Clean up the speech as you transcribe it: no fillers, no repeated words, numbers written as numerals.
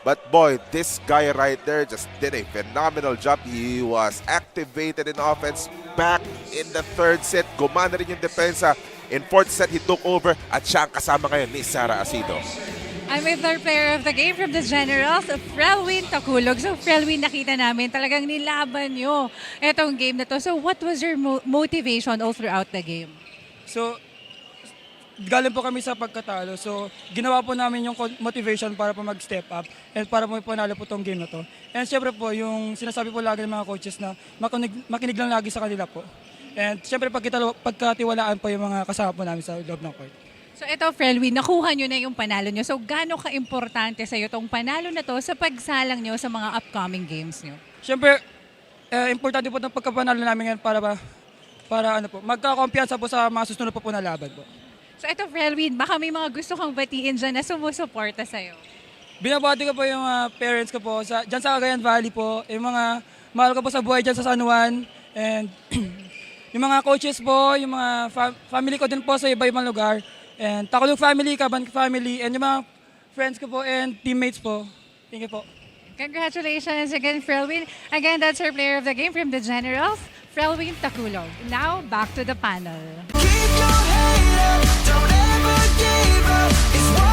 But boy, this guy right there just did a phenomenal job. He was activated in offense back in the third set. Gumana rin yung depensa. In fourth set, he took over at siya ang kasama ngayon ni Sara Asido. I'm with our player of the game from the Generals, Frelwin Takulog. So Frelwin, nakita namin talagang nilaban nyo itong game na to. So what was your motivation all throughout the game? So, galing po kami sa pagkatalo. So, ginawa po namin yung motivation para po mag-step up and para po panalo po tong game na to. And syempre po, yung sinasabi po lagi ng mga coaches na makinig lang lagi sa kanila po. And syempre pagkatiwalaan po yung mga kasama po namin sa loob ng court. So ito, Frelwin, nakuha nyo na yung panalo nyo. So gaano ka-importante sa'yo itong panalo na to sa pagsalang nyo sa mga upcoming games nyo? Syempre, importante po itong pagkapanalo namin ngayon para ano po, magkakumpiyansa po sa mga susunod po na laban po. So ito, Frelwin, baka may mga gusto kang batiin dyan na sumusuporta sa'yo. Binabati ko po yung parents ko po dyan sa Cagayan Valley po, yung mga mahal ko po sa buhay dyan sa San Juan, and yung mga coaches po, yung mga family ko din po sa iba-ibang lugar, and Takulog family, Kaban family, and yung mga friends ko po and teammates po. Thank you po. Congratulations again, Frelwin. Again, that's our player of the game from the Generals, Frelwin Takulog. Now, back to the panel. Keep your head up, don't ever give up. It's what